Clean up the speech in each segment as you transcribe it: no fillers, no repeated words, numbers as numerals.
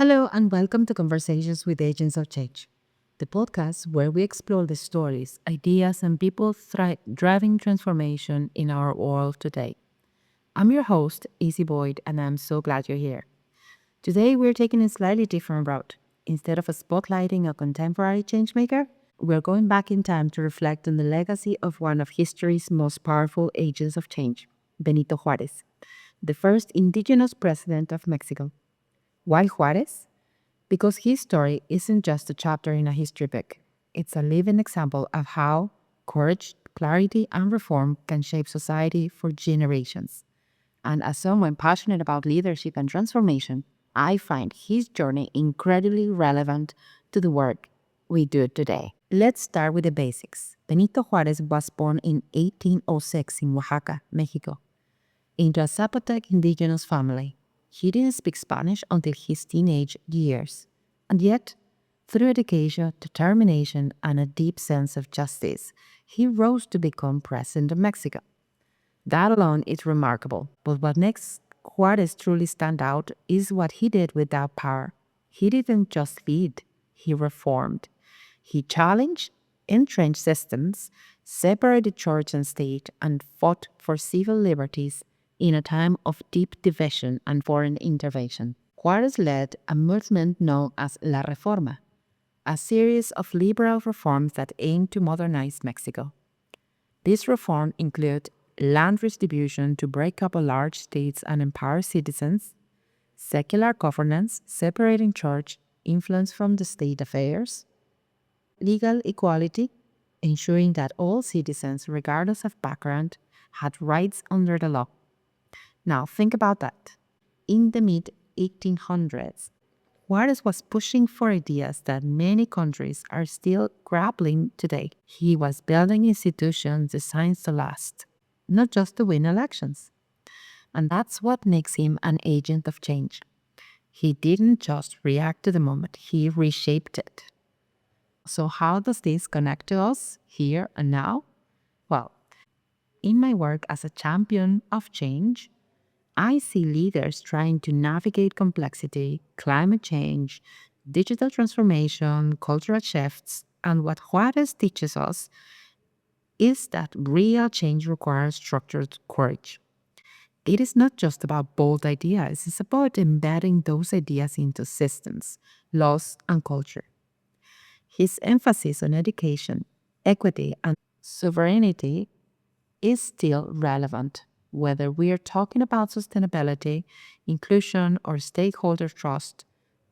Hello, and welcome to Conversations with Agents of Change, the podcast where we explore the stories, ideas, and people driving transformation in our world today. I'm your host, Izzy Boyd, and I'm so glad you're here. Today, we're taking a slightly different route. Instead of spotlighting a contemporary changemaker, we're going back in time to reflect on the legacy of one of history's most powerful agents of change, Benito Juarez, the first indigenous president of Mexico. Why Juarez? Because his story isn't just a chapter in a history book. It's a living example of how courage, clarity, and reform can shape society for generations. And as someone passionate about leadership and transformation, I find his journey incredibly relevant to the work we do today. Let's start with the basics. Benito Juarez was born in 1806 in Oaxaca, Mexico, into a Zapotec indigenous family. He didn't speak Spanish until his teenage years, and yet, through education, determination, and a deep sense of justice, he rose to become president of Mexico. That alone is remarkable, but what makes Juarez truly stand out is what he did with that power. He didn't just lead, he reformed. He challenged entrenched systems, separated church and state, and fought for civil liberties in a time of deep division and foreign intervention. Juarez led a movement known as La Reforma, a series of liberal reforms that aimed to modernize Mexico. These reforms include land distribution to break up large states and empower citizens, secular governance separating church influence from the state affairs, legal equality, ensuring that all citizens, regardless of background, had rights under the law. Now, think about that. In the mid-1800s, Juarez was pushing for ideas that many countries are still grappling today. He was building institutions designed to last, not just to win elections. And that's what makes him an agent of change. He didn't just react to the moment, he reshaped it. So how does this connect to us here and now? Well, in my work as a champion of change, I see leaders trying to navigate complexity, climate change, digital transformation, cultural shifts, and what Juarez teaches us is that real change requires structured courage. It is not just about bold ideas, it's about embedding those ideas into systems, laws, and culture. His emphasis on education, equity, and sovereignty is still relevant, whether we are talking about sustainability, inclusion, or stakeholder trust.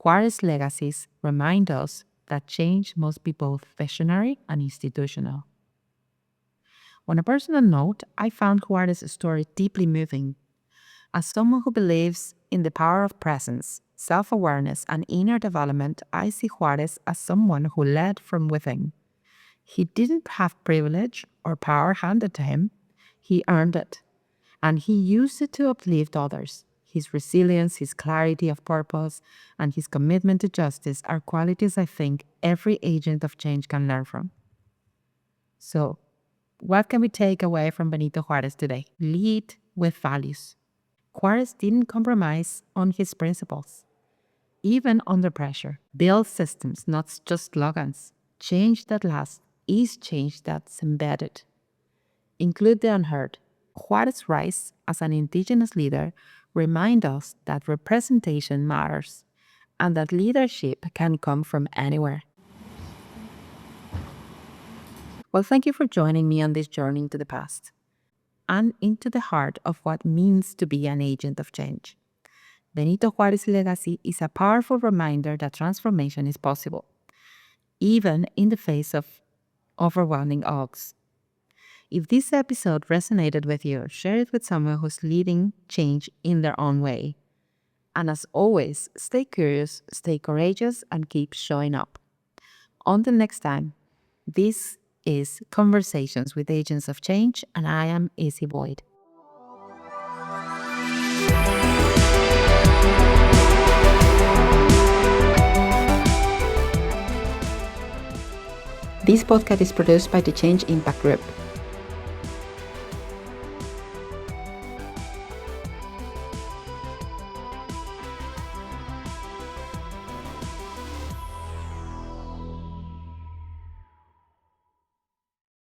Juarez's legacies remind us that change must be both visionary and institutional. On a personal note, I found Juarez's story deeply moving. As someone who believes in the power of presence, self-awareness, and inner development, I see Juarez as someone who led from within. He didn't have privilege or power handed to him. He earned it, and he used it to uplift others. His resilience, his clarity of purpose, and his commitment to justice are qualities I think every agent of change can learn from. So, what can we take away from Benito Juarez today? Lead with values. Juarez didn't compromise on his principles. Even under pressure, build systems, not just slogans. Change that lasts is change that's embedded. Include the unheard. Juarez's rise as an indigenous leader reminds us that representation matters and that leadership can come from anywhere. Well, thank you for joining me on this journey into the past and into the heart of what it means to be an agent of change. Benito Juárez's legacy is a powerful reminder that transformation is possible, even in the face of overwhelming odds. If this episode resonated with you, share it with someone who's leading change in their own way. And as always, stay curious, stay courageous, and keep showing up. Until next time, this is Conversations with Agents of Change, and I am Izzy Boyd. This podcast is produced by the Change Impact Group.